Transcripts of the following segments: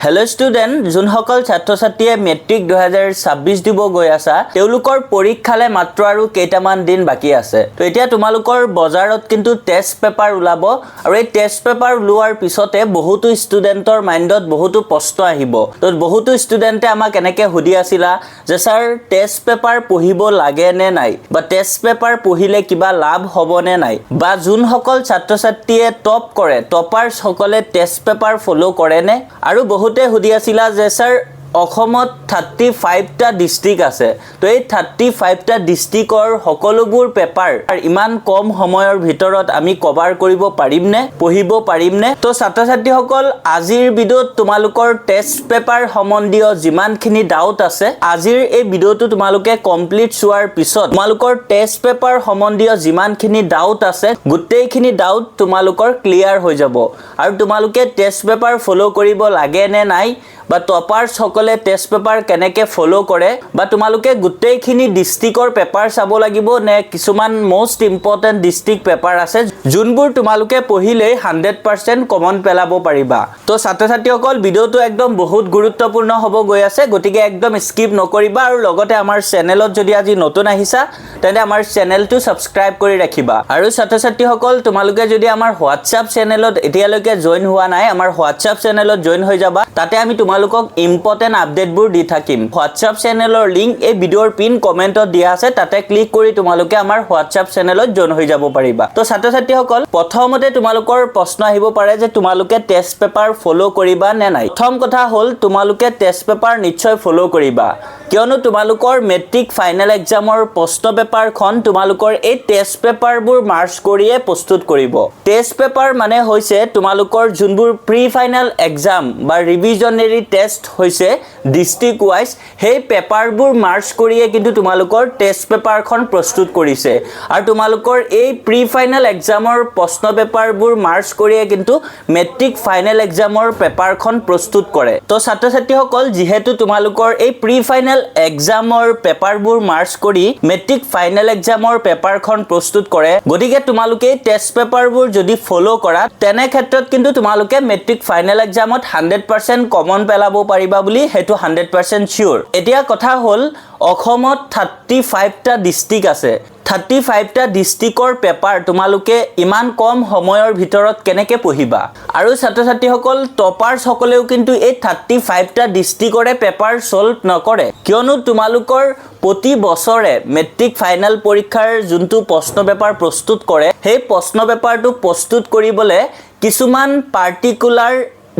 hello student जोनসকল ছাত্ৰ ছাত্ৰীয়ে matric 2026 দিব গৈ আছা তেওঁলোকৰ পৰীক্ষালে মাত্ৰ আৰু কেইটামান দিন বাকি আছে তো এতিয়া তোমালোকৰ বজাৰত কিন্তু টেষ্ট পেপাৰ ওলাব আৰু এই টেষ্ট পেপাৰ ওলোৱাৰ পিছতে বহুতো ষ্টুডেন্টৰ মাইন্ডত বহুতো প্ৰশ্ন আহিব তো বহুতো ষ্টুডেন্টে আমাক এনেকৈ সুধি আছিলা যে স্যাৰ টেষ্ট পেপাৰ পঢ়িব লাগে নে নাই বা টেষ্ট পেপাৰ পঢ়িলে কিবা লাভ হ'ব নে নাই বা যোনসকল ছাত্ৰ ছাত্ৰীয়ে টপ কৰে টপাৰ্স সকলে টেষ্ট পেপাৰ ফলো কৰে নে আৰু বহুতে সুধি আছিলা যে স্যাৰ অসমত 35 টা ডিস্ট্ৰিক্ট আছে তো এই 35 টা ডিস্ট্ৰিক্টৰ সকলোবোৰ পেপাৰ ইমান কম সময়ৰ ভিতৰত আমি কভাৰ কৰিব পাৰিম নে পঢ়িব পাৰিম নে তো ছাত্ৰ ছাত্ৰীসকল আজিৰ ভিডিঅ'ত তোমালোকৰ টেষ্ট পেপাৰ সম্বন্ধীয় যিমানখিনি ডাউট আছে আজিৰ এই ভিডিঅ'টো তোমালোকে কমপ্লিট চোৱাৰ পিছত তোমালোকৰ টেষ্ট পেপাৰ সম্বন্ধীয় যিমানখিনি ডাউট আছে গোটেইখিনি ডাউট তোমালোকৰ ক্লিয়াৰ হৈ যাব আৰু তোমালোকে টেষ্ট পেপাৰ ফলো কৰিব লাগে নে নাই বা টপাৰ্স সকলে টেষ্ট পেপাৰ কেনেকৈ ফলো কৰে বা তোমালোকে গোটেইখিনি ডিস্ট্ৰিক্টৰ পেপাৰ চাব লাগিব নে কিছুমান মোস্ট ইম্পৰ্টেন্ট ডিস্ট্ৰিক্ট পেপাৰ আছে যোনবোৰ তোমালোকে পঢ়িলে 100% কমন পেলাব পাৰিবা তো ছাত্ৰ ছাত্ৰীসকল ভিডিঅ'টো একদম বহুত গুৰুত্বপূৰ্ণ হ'ব গৈ আছে গতিকে একদম স্কিপ নকৰিবা আৰু লগতে আমাৰ চেনেলত যদি আজি নতুন আহিছা তেন্তে আমাৰ চেনেলটো সাবস্ক্ৰাইব কৰি ৰাখিবা আৰু ছাত্ৰ ছাত্ৰীসকল তোমালোকে যদি আমাৰ হোৱাটছআপ চেনেলত এতিয়ালৈকে জয়েন হোৱা নাই আমাৰ হোৱাটছআপ চেনেলত জয়েন হৈ যাবা তাতে আমি তোমালোকক ইম্পৰ্টেন্ট আপডেটবোৰ দি থাকিম হোৱাটছআপ চেনেলৰ লিংক এই ভিডিঅ'ৰ পিন কমেন্টত দিয়া আছে তাতে ক্লিক কৰি তোমালোকে আমাৰ হোৱাটছআপ চেনেলত জয়েন হৈ যাব পাৰিবা তো ছাত্ৰ ছাত্ৰীসকল প্ৰথমতে তোমালোকৰ প্ৰশ্ন আহিব পাৰে যে তোমালোকে টেষ্ট পেপাৰ ফলো কৰিবা নে নাই প্ৰথম কথা হ'ল তোমালোকে টেষ্ট পেপাৰ নিশ্চয় ফলো কৰিবা কিয়নো তোমালোকৰ মেট্ৰিক ফাইনেল এক্সামৰ প্ৰশ্ন পেপাৰখন তোমালোকৰ এই টেষ্ট পেপাৰবোৰ মাৰ্চ কৰিয়ে প্ৰস্তুত কৰিব টেষ্ট পেপাৰ মানে হৈছে তোমালোকৰ যোনবোৰ প্ৰি ফাইনেল এক্সাম বা ৰিভিজনাৰী টেষ্ট হৈছে ডিস্ট্ৰিক্ট ওয়াইজ সেই পেপাৰবোৰ মাৰ্চ কৰিয়ে কিন্তু তোমালোকৰ টেষ্ট পেপাৰখন প্ৰস্তুত কৰিছে আৰু তোমালোকৰ এই প্ৰি ফাইনেল এক্সামৰ প্ৰশ্ন পেপাৰবোৰ মাৰ্চ কৰিয়ে কিন্তু মেট্ৰিক ফাইনেল এক্সামৰ পেপাৰখন প্ৰস্তুত কৰে তো ছাত্ৰ ছাত্ৰীসকল যেহেতু তোমালোকৰ এই প্ৰি ফাইনেল এক্সামৰ পেপাৰবোৰ মাৰ্চ কৰি মেট্ৰিক ফাইনেল এক্সামৰ পেপাৰখন প্ৰস্তুত কৰে গতিকে তোমালোকে টেষ্ট পেপাৰবোৰ যদি ফলো কৰা তেনে ক্ষেত্ৰত কিন্তু তোমালোকে মেট্ৰিক ফাইনেল এক্সামত 100% কমন পেলাব পাৰিবা বুলি হেতু 100% শিওৰ এতিয়া কথা হ'ল অসমত 35 টা ডিস্ট্ৰিক্ট আছে 35 টা ডিস্ট্ৰিক্টৰ পেপাৰ তোমালোকে ইমান কম সময়ৰ ভিতৰত কেনেকৈ পঢ়িবা আৰু ছাত্ৰ ছাত্ৰীসকল টপাৰ্স সকলেও কিন্তু এই 35 টা ডিস্ট্ৰিক্টৰে পেপাৰ সলভ নকৰে কিয়নো তোমালোকৰ প্ৰতি বছৰে মেট্ৰিক ফাইনেল পৰীক্ষাৰ যোনটো প্ৰশ্ন পেপাৰ প্ৰস্তুত কৰে সেই প্ৰশ্ন পেপাৰটো প্ৰস্তুত কৰিবলৈ কিছুমান পাৰ্টিকুলাৰ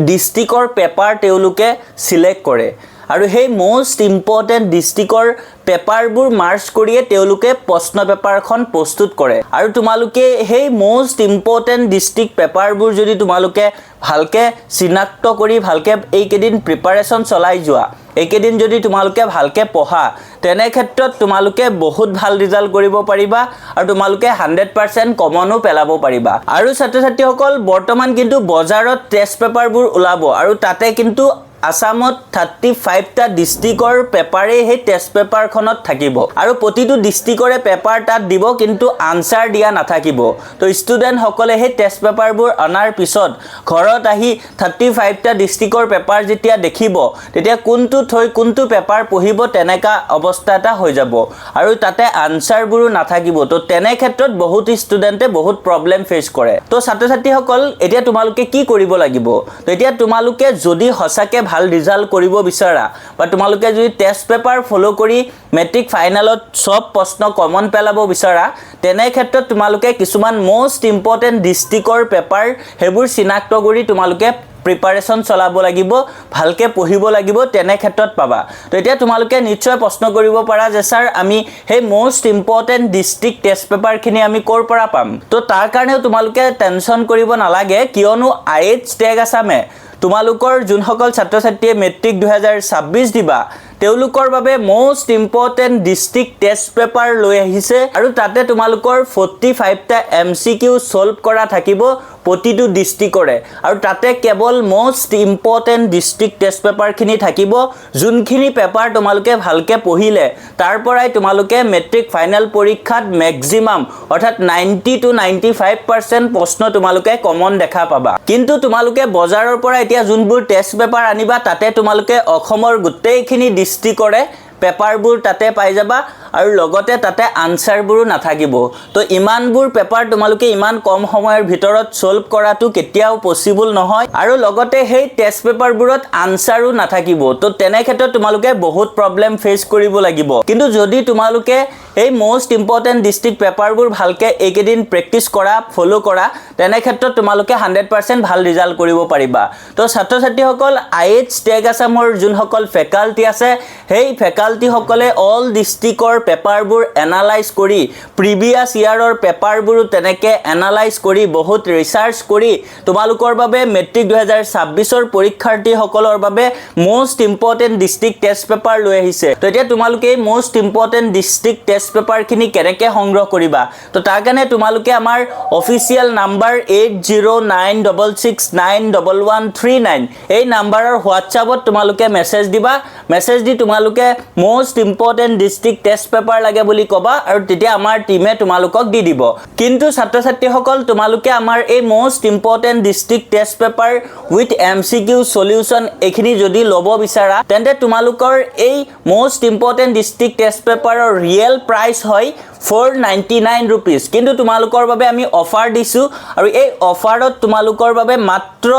ডিস্ট্ৰিক্টৰ পেপাৰ তেওঁলোকে সিলেক্ট কৰে আৰু সেই মোস্ট ইম্পৰ্টেন্ট ডিস্ট্ৰিক্টৰ পেপাৰবোৰ মাৰ্চ কৰিয়ে তেওঁলোকে প্ৰশ্ন পেপাৰখন প্ৰস্তুত কৰে আৰু তোমালোকে সেই মোস্ট ইম্পৰ্টেন্ট ডিস্ট্ৰিক্ট পেপাৰবোৰ যদি তোমালোকে ভালকে চিনাক্ত কৰি ভালকে এইকেদিন প্ৰিপাৰেচন চলাই যোৱা এইকেদিন যদি তোমালোকে ভালকে পঢ়া তেনে ক্ষেত্ৰত তোমালোকে বহুত ভাল ৰিজাল্ট কৰিব পাৰিবা আৰু তোমালোকে 100% কমনো পেলাব পাৰিবা আৰু ছাত্ৰ ছাত্ৰীসকল বৰ্তমান কিন্তু বজাৰত টেষ্ট পেপাৰবোৰ ওলাব আৰু তাতে কিন্তু আসামত 35 টা ডিস্ট্ৰিক্টৰ পেপাৰে হে টেষ্ট পেপাৰখনত থাকিব আৰু প্ৰতিটো ডিস্ট্ৰিক্টৰে পেপাৰ তাত দিব কিন্তু আনসাৰ দিয়া নাথাকিব তো ষ্টুডেন্ট সকলে হে টেষ্ট পেপাৰবোৰ অনাৰ পিছত ঘৰত আহি 35 টা ডিস্ট্ৰিক্টৰ পেপাৰ যেতিয়া দেখিব তেতিয়া কোনটো থৈ কোনটো পেপাৰ পঢ়িব তেনেকা অৱস্থা এটা হৈ যাব আৰু তাতে আনসাৰবোৰো নাথাকিব তো তেনে ক্ষেত্ৰত বহুত ষ্টুডেন্টে বহুত প্ৰবলেম ফেচ কৰে তো ছাত্ৰ ছাত্ৰীসকল এতিয়া তোমালোকে কি কৰিব লাগিব তো এতিয়া তোমালোকে যদি হসাকে ভাল ৰিজাল্ট কৰিব বিচাৰা বা তোমালোকে যদি টেষ্ট পেপাৰ ফলো কৰি মেট্ৰিক ফাইনেলত সব প্ৰশ্ন কমন পেলাব বিচাৰা তেনে ক্ষেত্ৰত তোমালোকে কিছুমান মোস্ট ইম্পৰ্টেন্ট ডিস্ট্ৰিক্টৰ পেপাৰ হেবোৰ চিনাক্ত কৰি তোমালোকে প্ৰিপাৰেচন চলাব লাগিব ভালকে পঢ়িব লাগিব তেনে ক্ষেত্ৰত পাবা তো এতিয়া তোমালোকে নিশ্চয় প্ৰশ্ন কৰিব পাৰা যে স্যাৰ আমি হে মোস্ট ইম্পৰ্টেন্ট ডিস্ট্ৰিক্ট টেষ্ট পেপাৰখিনি আমি কৰ পৰা পাম তো তাৰ কাৰণেও তোমালোকে টেনচন কৰিব নালাগে কিয়নো আইএইচ টেগ আসামে তোমালোকৰ যোনসকল ছাত্ৰ ছাত্ৰীয়ে মেট্ৰিক 2026 দিবা তেওঁলোকৰ বাবে most important district test paper লৈ আহিছে আৰু তাতে তোমালোকৰ 45 টা এমসিকিউ সলভ কৰা থাকিব প্ৰতিটো ডিষ্ট্ৰিক্টৰে আৰু তাতে কেৱল মোষ্ট ইম্পৰ্টেণ্ট ডিষ্ট্ৰিক্ট টেষ্ট পেপাৰখিনি থাকিব যোনখিনি পেপাৰ তোমালোকে ভালকে পঢ়িলে তাৰ পৰাই তোমালোকে মেট্ৰিক ফাইনেল পৰীক্ষাত ম্যাক্সিমাম অৰ্থাৎ 90 to 95% প্ৰশ্ন তোমালোকে কমন দেখা পাবা কিন্তু তোমালোকে বজাৰৰ পৰা এতিয়া যোনবোৰ টেষ্ট পেপাৰ আনিবা তাতে তোমালোকে অসমৰ গোটেইখিনি ডিষ্ট্ৰিক্টৰে পেপাৰবোৰ তাতে পাই যাবা আৰু লগতে তাতে আনসাৰবোৰো নাথাকিব তো ইমানবোৰ পেপাৰ তোমালোকে ইমান কম সময়ৰ ভিতৰত সলভ কৰাটো কেতিয়াও পসিবল নহয় আৰু লগতে সেই টেষ্ট পেপাৰবোৰত আনসাৰো নাথাকিব তো তেনে ক্ষেত্ৰত তোমালোকে বহুত প্ৰবলেম ফেস কৰিব লাগিব কিন্তু যদি তোমালোকে এই মোষ্ট ইম্পৰ্টেন্ট ডিস্ট্ৰিক্ট পেপাৰবোৰ ভালকে এইকেদিন প্ৰেক্টিস কৰা ফলো কৰা তেনে ক্ষেত্ৰত তোমালোকে 100% ভাল ৰিজাল্ট কৰিব পাৰিবা তো ছাত্ৰ ছাত্ৰীসকল আইএইচ টেগ আসামৰ যোনসকল ফেকাল্টি আছে সেই ফেকাল্টি সকলে অল ডিস্ট্ৰিক্টৰ পেপাৰবোৰ এনালাইজ কৰি প্ৰিভিয়াস ইয়াৰৰ পেপাৰবোৰ তেনেকে এনালাইজ কৰি বহুত ৰিসাৰ্চ কৰি তোমালোকৰ বাবে মেট্ৰিক 2026ৰ পৰীক্ষাৰ্থী সকলৰ বাবে most important district test paper লৈ আহিছে তো এতিয়া তোমালোকে most important district test paper খিনি কেনেকে সংগ্ৰহ কৰিবা তো তাৰ কাৰণে তোমালোকে আমাৰ অফিচিয়েল নাম্বাৰ 8096691139 এই নাম্বাৰৰ হোৱাটছআপত তোমালোকে মেছেজ দিবা মেছেজ দি তোমালোকে most important district test paper লাগে বুলি কবা আৰু তেতিয়া আমাৰ টিমে তোমালোকক দি দিব কিন্তু ছাত্ৰ ছাত্ৰীসকল তোমালোকে আমাৰ এই most important district test paper with MCQ solution এখিনি যদি লব বিচাৰা তেন্তে তোমালোকৰ এই মোষ্ট ইম্পৰ্টেন্ট ডিস্ট্ৰিক্ট টেষ্ট পেপাৰৰ ৰিয়েল প্ৰাইস হয় 499 rupees কিন্তু তোমালোকৰ বাবে আমি অফাৰ দিছো আৰু এই অফাৰত তোমালোকৰ বাবে মাত্ৰ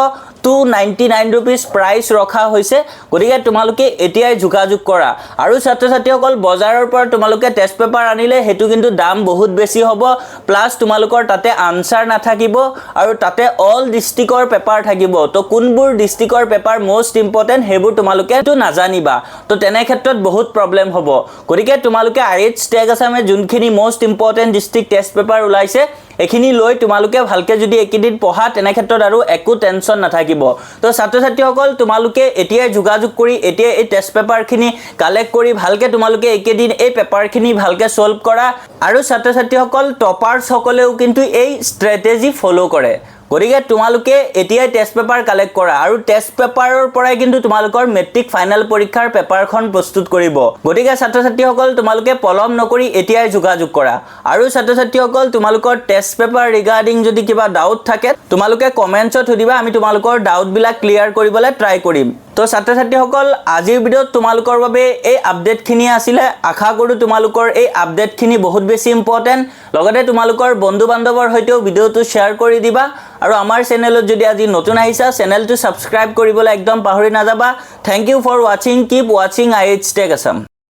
299 rupees প্ৰাইস ৰখা হৈছে গতিকে তোমালোকে এতিয়াই যোগাযোগ কৰা আৰু ছাত্ৰ ছাত্ৰীসকল বজাৰৰ পৰা তোমালোকে টেষ্ট পেপাৰ আনিলে হেতু কিন্তু দাম বহুত বেছি হ'ব প্লাস তোমালোকৰ তাতে আনসাৰ নাথাকিব আৰু তাতে অল ডিস্ট্ৰিক্টৰ পেপাৰ থাকিব তো কোনবোৰ ডিস্ট্ৰিক্টৰ পেপাৰ মোষ্ট ইম্পৰ্টেন্ট হেবোৰ তোমালোকে তো নাজানিবা তো তেনে ক্ষেত্ৰত বহুত প্ৰবলেম হ'ব গতিকে তোমালোকে আইএইচ টেগ আসামে যোনখিনি most important district test paper ওলাইছে এখিনি লৈ তোমালোকে ভালকে যদি একিদিন পঢ়া তেনে ক্ষেত্ৰত আৰু একো টেনচন নাথাকিব তো ছাত্ৰ ছাত্ৰীসকল তোমালোকে এতিয়া যোগাযোগ কৰি এতিয়া এই টেষ্ট পেপাৰখিনি কালেক্ট কৰি ভালকে তোমালোকে একিদিন এই পেপাৰখিনি ভালকে সলভ কৰা আৰু ছাত্ৰ ছাত্ৰীসকল টপাৰছ সকলেও কিন্তু এই ষ্ট্ৰেটেজি ফলো কৰে গতিকে তোমালোকে এতিয়াই টেষ্ট পেপাৰ কালেক্ট কৰা আৰু টেষ্ট পেপাৰৰ পৰাই কিন্তু তোমালোকৰ মেট্ৰিক ফাইনেল পৰীক্ষাৰ পেপাৰখন প্ৰস্তুত কৰিব গতিকে ছাত্ৰ ছাত্ৰীসকল তোমালোকে পলম নকৰি এতিয়াই যোগাযোগ কৰা আৰু ছাত্ৰ ছাত্ৰীসকল তোমালোকৰ টেষ্ট পেপাৰ ৰিগাৰ্ডিং যদি কিবা ডাউট থাকে তোমালোকে কমেন্টছত সুধিবা আমি তোমালোকৰ ডাউট বিলাক ক্লিয়াৰ কৰিবলৈ ট্ৰাই কৰিম তো ছাত্ৰ ছাত্ৰীসকল আজিৰ ভিডিঅ'ত তোমালোকৰ বাবে এই আপডেটখিনি আছিল আশা কৰো তোমালোকৰ এই আপডেটখিনি বহুত বেছি ইম্পৰ্টেন্ট লগতে তোমালোকৰ বন্ধু বান্ধৱৰ হৈতেও ভিডিঅ'টো শ্বেয়াৰ কৰি দিবা আৰু আমাৰ চেনেলত যদি আজি নতুন আহিছা চেনেলটো সাবস্ক্ৰাইব কৰিবলৈ একদম পাহৰি নাযাবা thank you for watching keep watching IH tag Assam